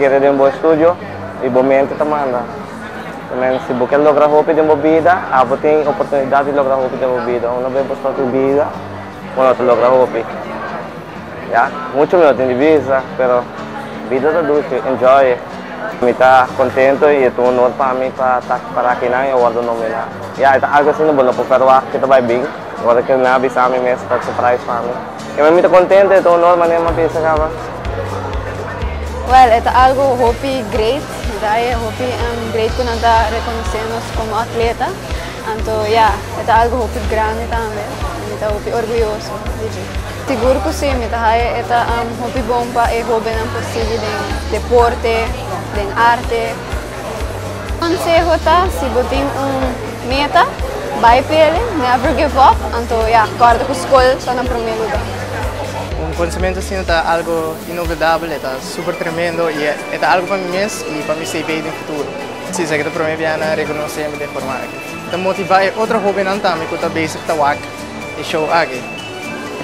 adquirir um bom estúdio e bom mente também. Também, se você quer lograr roupa de uma vida, você tem oportunidade de lograr roupa de uma vida. Uma vez para a tua vida, você logra roupa. Muito melhor tem visa, mas vida é adulto, enjoy. Eu estou contente e estou honrado para mim para estar aqui na eu guardo o nome lá. Algo assim não vou para que vai bem. Agora que não avisa a mim mesmo, está surprise para mim. Eu estou contente, estou honrado, mas não penso que Well, é algo hopi great, é hopi great quando está reconhecendo como atleta. Então, é algo hopi grande também, é hopi orgulhoso. Seguro que sim, é hopi bom para o hobby não possível de deporte, de arte. Consejo tá, se você tem meta, vai para ele, never give up. Então, guarda que a escola está no primeiro lugar. Conhecimento assim é algo inovável, é super tremendo e é algo para mim mesmo e para mim ser bem no futuro. Se você quer para mim viajar, reconhecer de forma aqui. Então motivar outro hobby não também que está basic tá wak e show aqui.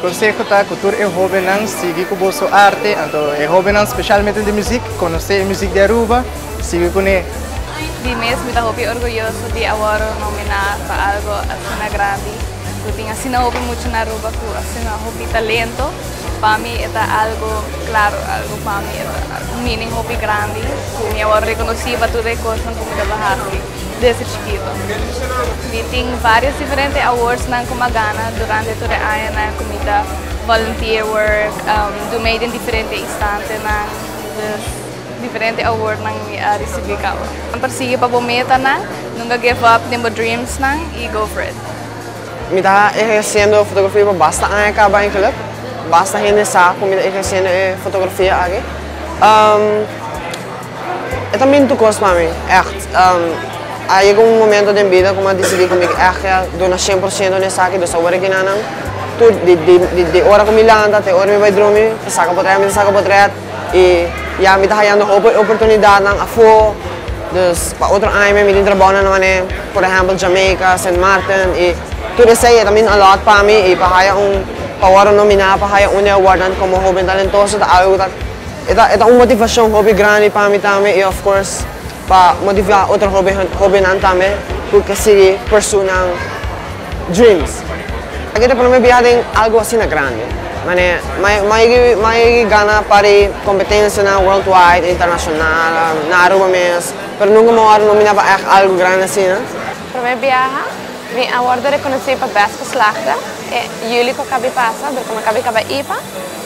Conselho tá cultura é hobby não seguir com bolso arte, então é hobby não especialmente de música, conhecer música de Aruba, seguir com ele. De mesmo está hobby orgulhoso de agora nominar para algo assim grande. Eu tenho assim hobby muito na Aruba, assim hobby talento. Para mim é algo, claro, algo para mim é mini hobby grande. Eu reconheci para todas as coisas que eu trabalhei desde chiquito. E tem vários diferentes awards na Gana durante todo o ano na comida volunteer work, do meio em diferentes instantes na diferentes awards na recebi cá. Persigue para a meta na, nunca give up nem dreams na e go for it. Me está exercendo fotografia para basta ano acabar em club. Basta gente sabe como exercendo fotografia aqui. É também muito gosto para mim. Aí chegou momento da vida como eu decidi comigo, dona 100% nessa aqui, do sabor que não. Tudo de hora que me landa, até hora me vai dormir, saca para trás, e já me está ganhando oportunidade na afo. Dus para outro ano me trabalho na por exemplo, Jamaica, St. Martin, e tudo isso aí também a lot para mim e para para nominar para um award como hobby talentoso, é uma motivação hobby grande para mim também e of course para motivar outro hobby também porque seguir personal dreams. Aqui para mim viagem algo assim grande, mas gana para competência na worldwide, internacional, na Aruba mesmo, mas nunca me nominar para algo grande assim, né? Para mim viajar, vim award reconhecido para best geslaagde. Jullie ko kabi passa, porque me kabi kaba IPA,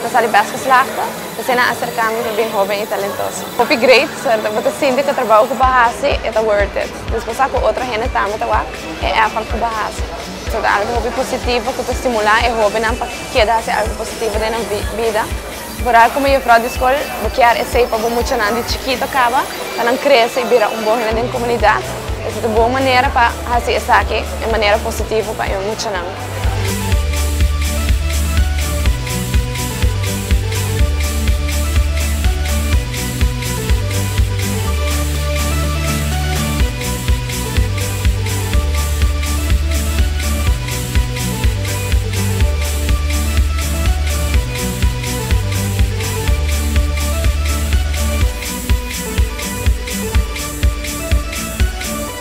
na sali best geslaagde, dus na acercamos bem jovem e talentoso. Hopi great, certo? Porque sinto que o trabalho que bahasi é worth it. Depois com outra gente também tá é afan que bahasi. Então algo hopi positivo que te estimular é hobby não para que dá-se algo positivo na vida. Por algo como eu falo de escola, porque é sei para muito não de chiquito acaba, para não crescer e virar bom na comunidade. Essa é uma boa maneira para fazer isso aqui, é maneira positiva para eu muito não.